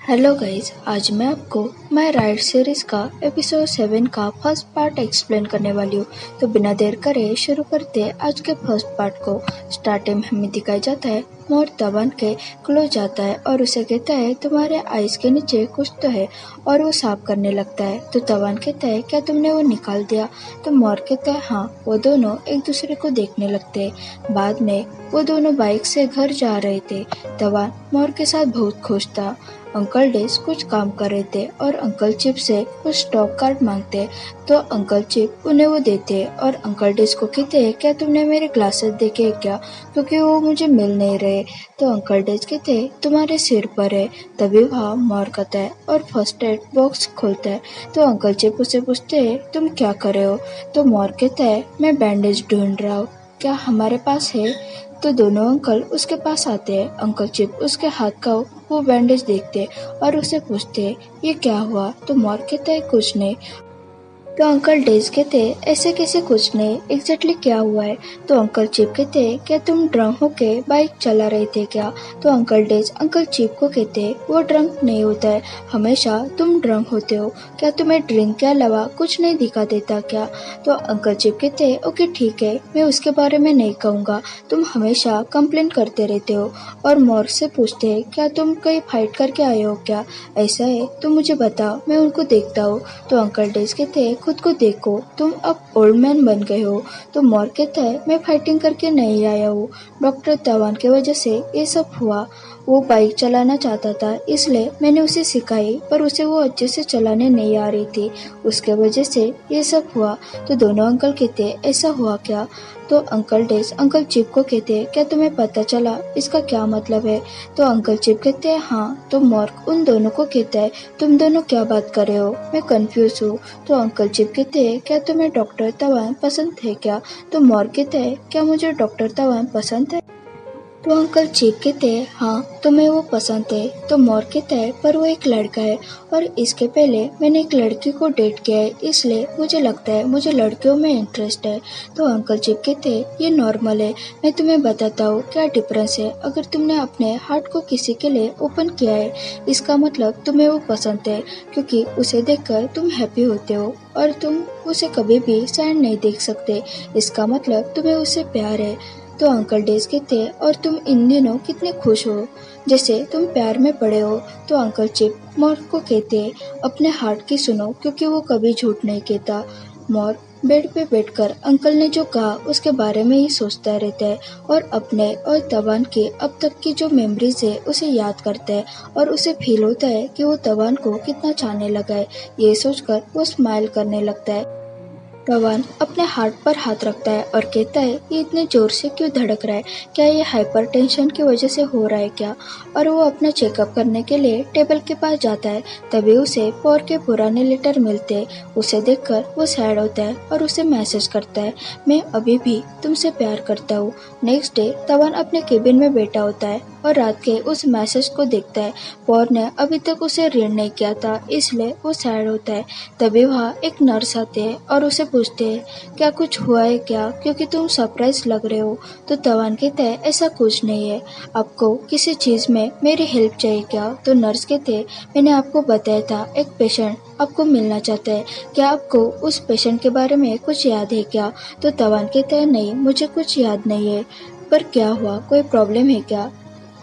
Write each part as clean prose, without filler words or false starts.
Hello guys, आज मैं आपको माय राइड सीरीज का एपिसोड 7 का फर्स्ट पार्ट एक्सप्लेन करने वाली हूँ। तो बिना देर करे शुरू करते हैं आज के फर्स्ट पार्ट को। स्टार्टिंग में हमें दिखाया जाता है मोर तवान के क्लोज जाता है और उसे कहता है तुम्हारे आइस के नीचे कुछ तो है, और वो साफ करने लगता है। तो तवान कहता है क्या तुमने वो निकाल दिया? तो मोर कहता है हाँ। वो दोनों एक दूसरे को देखने लगते हैं। बाद में वो दोनों बाइक से घर जा रहे थे। तवान मोर के साथ बहुत खुश था। अंकल डेस कुछ काम कर रहे थे और अंकल चिप से कुछ स्टॉक कार्ड मांगते, तो अंकल चिप उन्हें वो देते और अंकल डेस को कहते हैं क्या तुमने मेरे ग्लासेस देखे क्या, क्योंकि वो मुझे मिल नहीं रहे। तो अंकल डेस कहते हैं तुम्हारे सिर पर है। तभी वहाँ मोर कहता है और फर्स्ट एड बॉक्स खोलता है। तो अंकल चिप उसे पूछते हैं तुम क्या कर रहे हो? तो मोर कहता है मैं बैंडेज ढूंढ रहा हूँ, क्या हमारे पास है? तो दोनों अंकल उसके पास आते हैं। अंकल चिप उसके हाथ का वो बैंडेज देखते और उससे पूछते ये क्या हुआ? तो मोर कहता है कुछ नहीं। तो अंकल डेज कहते ऐसे कैसे कुछ नहीं, एग्जैक्टली क्या हुआ है? तो अंकल चिप कहते क्या तुम ड्रंक होके बाइक चला रहे थे क्या? तो अंकल डेज अंकल चिप को कहते वो ड्रंक नहीं होता है, हमेशा तुम ड्रंक होते हो, क्या तुम्हें ड्रिंक के अलावा कुछ नहीं दिखा देता क्या? तो अंकल चिप कहते ओके ठीक है, मैं उसके बारे में नहीं कहूँगा, तुम हमेशा कंप्लेन करते रहते हो। और मोर से पूछते क्या तुम कहीं फाइट करके आए हो क्या? ऐसा है तो मुझे बताओ, मैं उनको देखता हूँ। तो अंकल डेज कहते खुद को देखो, तुम अब ओल्ड मैन बन गए हो। तो मोर कहता है मैं फाइटिंग करके नहीं आया हूँ, डॉक्टर तवान की वजह से ये सब हुआ। वो बाइक चलाना चाहता था इसलिए मैंने उसे सिखाई, पर उसे वो अच्छे से चलाने नहीं आ रही थी, उसके वजह से ये सब हुआ। तो दोनों अंकल कहते ऐसा हुआ क्या? तो अंकल डेस अंकल चिप को कहते क्या तुम्हें पता चला इसका क्या मतलब है? तो अंकल चिप कहते हैं हाँ। तो मोर उन दोनों को कहता है तुम दोनों क्या बात कर रहे हो, मैं कंफ्यूज हूँ। तो अंकल चिप कहते हैं क्या तुम्हें डॉक्टर तवान पसंद है क्या? तो मोर कहता है क्या मुझे डॉक्टर तवान पसंद है? तो अंकल चीख कहते हैं हाँ तुम्हें वो पसंद है। तो मोर कहता है पर वो एक लड़का है और इसके पहले मैंने एक लड़की को डेट किया है, इसलिए मुझे लगता है मुझे लड़कियों में इंटरेस्ट है। तो अंकल चीख कहते हैं ये नॉर्मल है, मैं तुम्हें बताता हूँ क्या डिफरेंस है। अगर तुमने अपने हार्ट को किसी के लिए ओपन किया है, इसका मतलब तुम्हें वो पसंद है, क्योंकि उसे देखकर तुम हैप्पी होते हो और तुम उसे कभी भी सैड नहीं देख सकते, इसका मतलब तुम्हें उससे प्यार है। तो अंकल डेज कहते और तुम इन दिनों कितने खुश हो, जैसे तुम प्यार में पड़े हो। तो अंकल चिप मोर को कहते अपने हार्ट की सुनो, क्योंकि वो कभी झूठ नहीं कहता। मोर बेड पे बैठकर अंकल ने जो कहा उसके बारे में ही सोचता रहता है और अपने और तवान की अब तक की जो मेमोरीज है उसे याद करता है और उसे फील होता है कि वो तवान को कितना चाहने लगा है। ये सोचकर वो स्माइल करने लगता है। तवान अपने हार्ट पर हाथ रखता है और कहता है ये इतने जोर से क्यों धड़क रहा है, क्या ये हाइपरटेंशन की वजह से हो रहा है क्या? और वो अपना चेकअप करने के लिए टेबल के पास जाता है। तभी उसे पौर के पुराने लेटर मिलते हैं। उसे देखकर वो सैड होता है और उसे मैसेज करता है मैं अभी भी तुमसे प्यार करता हूँ। नेक्स्ट डे तवान अपने केबिन में बैठा होता है और रात के उस मैसेज को देखता है। पौर ने अभी तक उसे रीड नहीं किया था, इसलिए वो सैड होता है। तभी वहाँ एक नर्स आते हैं और उसे पूछते हैं क्या कुछ हुआ है क्या, क्योंकि तुम सरप्राइज लग रहे हो। तो तवान कहता है ऐसा कुछ नहीं है, आपको किसी चीज में मेरी हेल्प चाहिए क्या? तो नर्स कहते मैंने आपको बताया था एक पेशेंट आपको मिलना चाहता है, क्या आपको उस पेशेंट के बारे में कुछ याद है क्या? तो तवान कहता है नहीं मुझे कुछ याद नहीं है, पर क्या हुआ, कोई प्रॉब्लम है क्या?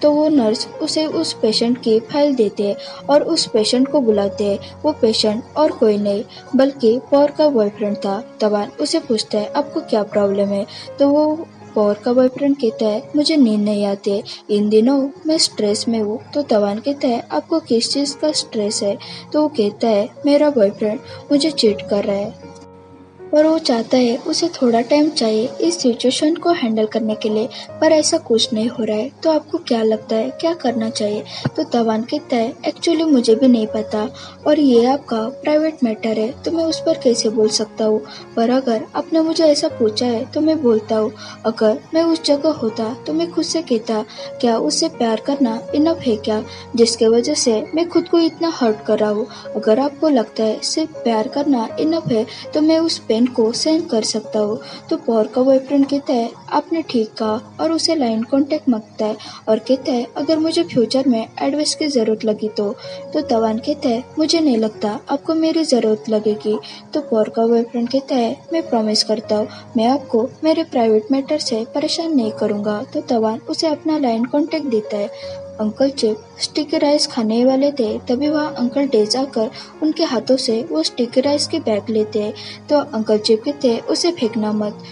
तो वो नर्स उसे उस पेशेंट की फाइल देते हैं और उस पेशेंट को बुलाते हैं। वो पेशेंट और कोई नहीं बल्कि पौर का बॉयफ्रेंड था। तवान उसे पूछता है आपको क्या प्रॉब्लम है? तो वो पौर का बॉयफ्रेंड कहता है मुझे नींद नहीं आती, इन दिनों मैं स्ट्रेस में हूँ। तो तवान कहता है आपको किस चीज़ का स्ट्रेस है? तो वो कहता है मेरा बॉयफ्रेंड मुझे चीट कर रहा है और वो चाहता है उसे थोड़ा टाइम चाहिए इस सिचुएशन को हैंडल करने के लिए, पर ऐसा कुछ नहीं हो रहा है। तो आपको क्या लगता है क्या करना चाहिए? तो तवान कहता है एक्चुअली मुझे भी नहीं पता और ये आपका प्राइवेट मैटर है, तो मैं उस पर कैसे बोल सकता हूँ, पर अगर आपने मुझे ऐसा पूछा है तो मैं बोलता हूँ। अगर मैं उस जगह होता तो मैं खुद से कहता क्या उससे प्यार करना इनफ है क्या, जिसके वजह से मैं खुद को इतना हर्ट कर रहा हूँ। अगर आपको लगता है सिर्फ प्यार करना इनफ है तो मैं उस पेन लाइन को सहन कर सकता हूँ। तो पॉर का बॉयफ्रेंड कहता है आपने ठीक कहा और उसे लाइन कांटेक्ट मांगता है और कहता है अगर मुझे फ्यूचर में एडवाइस की ज़रूरत लगी तो तवान कहता है मुझे नहीं लगता आपको मेरी ज़रूरत लगेगी। तो पॉर का बॉयफ्रेंड कहता है मैं प्रॉमिस करता हूँ मैं आपको मेरे प्राइवेट मैटर से परेशान नहीं करूँगा। तो तवान उसे अपना लाइन कांटेक्ट देता है। अंकल चिप स्टिकी राइस खाने वाले थे, तभी वहाँ अंकल डेज आकर उनके हाथों से वो स्टिकी राइस के बैग लेते हैं। तो अंकल चिप कहते उसे फेंकना मत,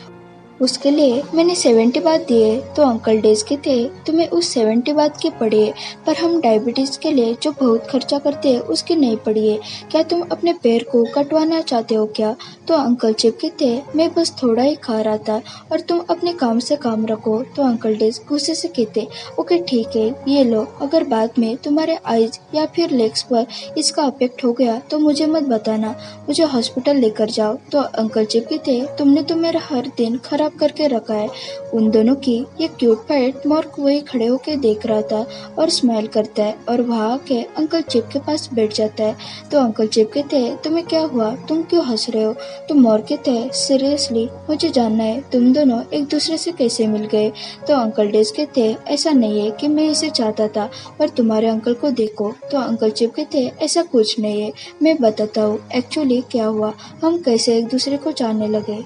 उसके लिए मैंने 70 बात दिए। तो अंकल डेज कहते तुम्हें उस 70 बात की पड़ी है, पर हम डायबिटीज के लिए जो बहुत खर्चा करते हैं उसकी नहीं पड़ी है। क्या तुम अपने पैर को कटवाना चाहते हो क्या? तो अंकल चिप कहते मैं बस थोड़ा ही खा रहा था और तुम अपने काम से काम रखो। तो अंकल डेज गुस्से से कहते ओके ठीक है ये लो, अगर बाद में तुम्हारे आईज या फिर लेग्स पर इसका अफेक्ट हो गया तो मुझे मत बताना, मुझे हॉस्पिटल लेकर जाओ। तो अंकल चिप कहते तुमने तो मेरा हर दिन खराब करके रखा है। उन दोनों की ये क्यूट फाइट मॉर्क वही खड़े होके देख रहा था और स्माइल करता है और वहाँ आके अंकल चिप के पास बैठ जाता है। तो अंकल चिप कहते हैं तुम्हें क्या हुआ, तुम क्यों हंस रहे हो? तो मॉर्क कहते हैं सीरियसली मुझे जानना है तुम दोनों एक दूसरे से कैसे मिल गए। तो अंकल डेज कहते हैं ऐसा नहीं है कि मैं इसे चाहता था, पर तुम्हारे अंकल को देखो। तो अंकल चिप कहते हैं ऐसा कुछ नहीं है, मैं बताता हूँ एक्चुअली क्या हुआ, हम कैसे एक दूसरे को जानने लगे।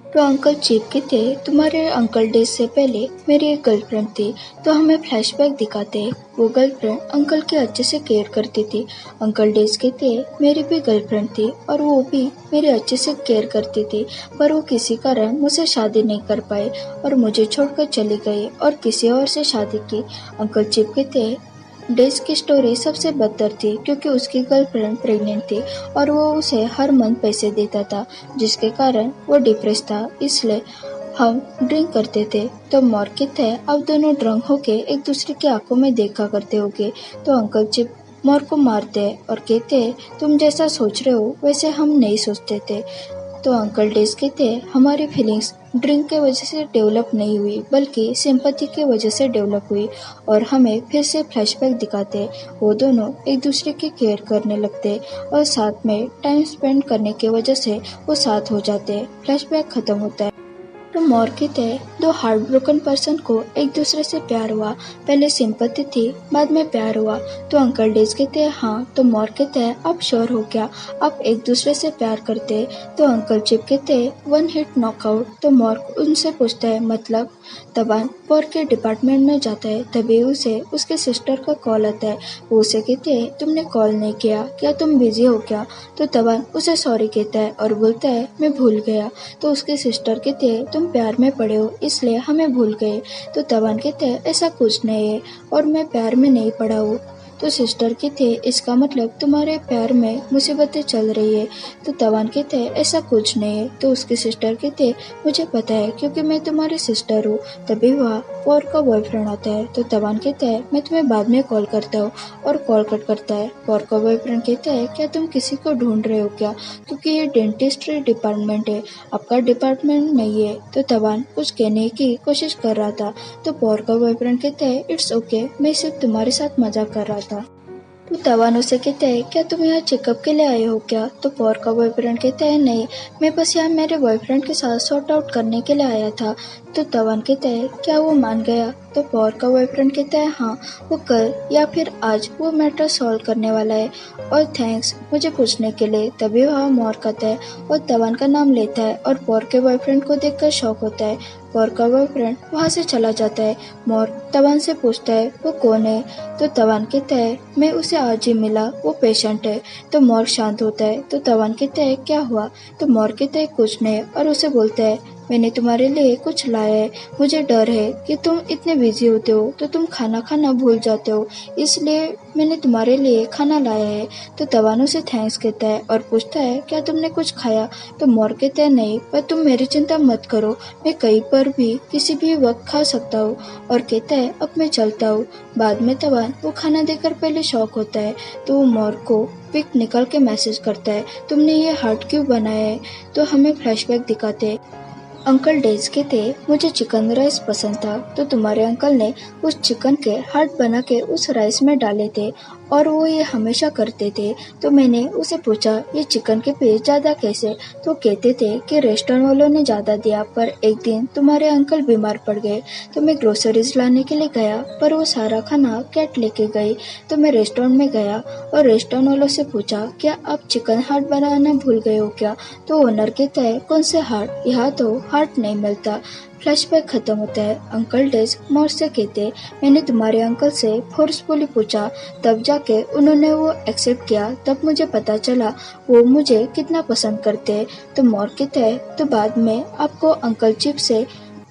तो अंकल चिप कहते तुम्हारे अंकल डेज से पहले मेरी एक गर्लफ्रेंड थी। तो हमें फ्लैशबैक दिखाते वो गर्लफ्रेंड अंकल के अच्छे से केयर करती थी। अंकल डेज कहते मेरी भी गर्लफ्रेंड थी और वो भी मेरे अच्छे से केयर करती थी, पर वो किसी कारण मुझसे शादी नहीं कर पाए और मुझे छोड़कर चली गई और किसी और से शादी की। अंकल चिप कहते डेज की स्टोरी सबसे बदतर थी क्योंकि उसकी गर्लफ्रेंड प्रेग्नेंट थी और वो उसे हर मंथ पैसे देता था, जिसके कारण वो डिप्रेस था, इसलिए हम ड्रिंक करते थे। तो मॉर्क कहते हैं अब दोनों ड्रंक होके एक दूसरे की आंखों में देखा करते होगे। तो अंकल चिप मॉर्क को मारते हैं और कहते हैं तुम जैसा सोच रहे हो वैसे हम नहीं सोचते थे। तो अंकल डेज कहते हैं हमारी फीलिंग्स ड्रिंक के वजह से डेवलप नहीं हुई बल्कि सिंपैथी की वजह से डेवलप हुई और हमें फिर से फ्लैशबैक दिखाते वो दोनों एक दूसरे की केयर करने लगते और साथ में टाइम स्पेंड करने की वजह से वो साथ हो जाते। फ्लैशबैक खत्म होता है। तो मॉर्क कहते हैं दो हार्ट ब्रोकन पर्सन को एक दूसरे से प्यार हुआ, पहले सिंपैथी थी बाद में प्यार हुआ। तो अंकल डेज कहते हैं हाँ। तो मॉर्क कहते हैं आप श्योर हो क्या आप एक दूसरे से प्यार करते? तो अंकल चिप कहते हैं 1 हिट नॉकआउट। तो मॉर्क उनसे पूछता है मतलब? तबान पॉर के डिपार्टमेंट में जाता है, तभी उसे उसके सिस्टर का कॉल आता है। वो उसे कहते हैं तुमने कॉल नहीं किया, क्या तुम बिजी हो क्या? तो तबान उसे सॉरी कहता है और बोलता है मैं भूल गया। तो उसके सिस्टर कहते हैं तुम प्यार में पड़े हो इसलिए हमें भूल गए। तो तवान कहते हैं ऐसा कुछ नहीं है और मैं प्यार में नहीं पड़ा हूँ। तो सिस्टर कहते इसका मतलब तुम्हारे प्यार में मुसीबतें चल रही है। तो तवान कहते हैं ऐसा कुछ नहीं है। तो उसकी सिस्टर कहते मुझे पता है क्योंकि मैं तुम्हारी सिस्टर हूँ। तभी वह पॉर का बॉयफ्रेंड आता है। तो तवान कहता है मैं तुम्हें बाद में कॉल करता हूँ और कॉल कट करता है। पॉर का बॉयफ्रेंड कहता है क्या तुम किसी को ढूंढ रहे हो क्या, क्योंकि ये डेंटिस्ट्री डिपार्टमेंट है, आपका डिपार्टमेंट नहीं है। तो तवान कुछ कहने की कोशिश कर रहा था। तो पॉर का बॉयफ्रेंड कहता है इट्स ओके, मैं सिर्फ तुम्हारे साथ मजाक कर रहा था। तो तवान उसे कहता है क्या तुम यहाँ चेकअप के लिए आए हो क्या? तो पॉर का बॉयफ्रेंड कहता है नहीं, मैं बस यहाँ मेरे बॉयफ्रेंड के साथ सॉर्ट आउट करने के लिए आया था। तो तवान कहता है क्या वो मान गया? तो पॉर का बॉयफ्रेंड कहता है हाँ, वो कल या फिर आज वो मैटर सॉल्व करने वाला है और थैंक्स मुझे पूछने के लिए। तभी वह मॉर्क आता है और तवान का नाम लेता है और पॉर के बॉयफ्रेंड को देखकर शॉक होता है। पॉर का बॉयफ्रेंड वहाँ से चला जाता है। मॉर्क तवान से पूछता है वो कौन है? तो तवान कहता है मैं उसे आज ही मिला, वो पेशेंट है। तो मॉर्क शांत होता है। तो तवान कहता है क्या हुआ? तो मॉर्क कहता है कुछ नहीं और उसे बोलता है मैंने तुम्हारे लिए कुछ लाया है, मुझे डर है कि तुम इतने बिजी होते हो तो तुम खाना खाना भूल जाते हो, इसलिए मैंने तुम्हारे लिए खाना लाया है। तो तवान उसे थैंक्स कहता है और पूछता है क्या तुमने कुछ खाया? तो मॉर्क कहता है नहीं, पर तुम मेरी चिंता मत करो, मैं कहीं पर भी किसी भी वक्त खा सकता हूँ। और कहता है अब मैं चलता हूँ। बाद में तवान वो खाना देकर पहले शॉक होता है। तो वो मॉर्क को पिक निकल के मैसेज करता है तुमने ये हार्ट क्यों बनाया है? तो हमें फ्लैशबैक दिखाते हैं। अंकल डेज कहते मुझे चिकन राइस पसंद था, तो तुम्हारे अंकल ने उस चिकन के हार्ट बना के उस राइस में डाले थे और वो ये हमेशा करते थे। तो मैंने उसे पूछा ये चिकन के पीस ज़्यादा कैसे? तो कहते थे कि रेस्टोरेंट वालों ने ज़्यादा दिया, पर एक दिन तुम्हारे अंकल बीमार पड़ गए तो मैं ग्रोसरीज लाने के लिए गया, पर वो सारा खाना कैट लेके गई। तो मैं रेस्टोरेंट में गया और रेस्टोरेंट वालों से पूछा क्या आप चिकन हार्ट बनाना भूल गए हो क्या? तो ओनर कहता है कौन से हार्ट, यहाँ तो हार्ट नहीं मिलता। फ्लैशबैक खत्म होता है। अंकल डेस्क मोर से कहते मैंने तुम्हारे अंकल से फोर्सफुली पूछा, तब जाके उन्होंने वो एक्सेप्ट किया, तब मुझे पता चला वो मुझे कितना पसंद करते हैं। तो मोर कहते हैं तो बाद में आपको अंकल चिप से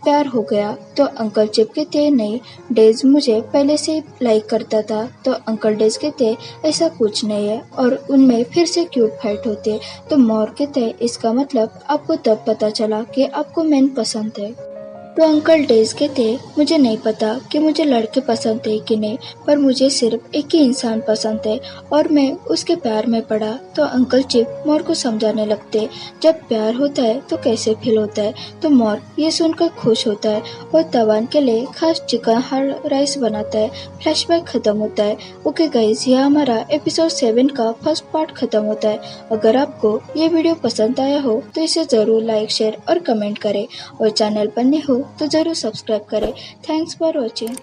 प्यार हो गया? तो अंकल चिप कहते नहीं, डेज मुझे पहले से ही लाइक करता था। तो अंकल डेज कहते ऐसा कुछ नहीं है, और उनमें फिर से क्यूट फाइट होते। तो मोर कहते इसका मतलब आपको तब पता चला कि आपको मैन पसंद है। तो अंकल डेज कहते मुझे नहीं पता कि मुझे लड़के पसंद है कि नहीं, पर मुझे सिर्फ एक ही इंसान पसंद है और मैं उसके प्यार में पड़ा। तो अंकल चिप मोर को समझाने लगते जब प्यार होता है तो कैसे फील होता है। तो मोर ये सुनकर खुश होता है और तवान के लिए खास चिकन राइस बनाता है। फ्लैशबैक खत्म होता है। ओके गाइस, यह हमारा एपिसोड 7 का फर्स्ट पार्ट खत्म होता है। अगर आपको ये वीडियो पसंद आया हो तो इसे जरूर लाइक, शेयर और कमेंट करें, और चैनल पर नए हो तो जरूर सब्सक्राइब करें। Thanks for watching.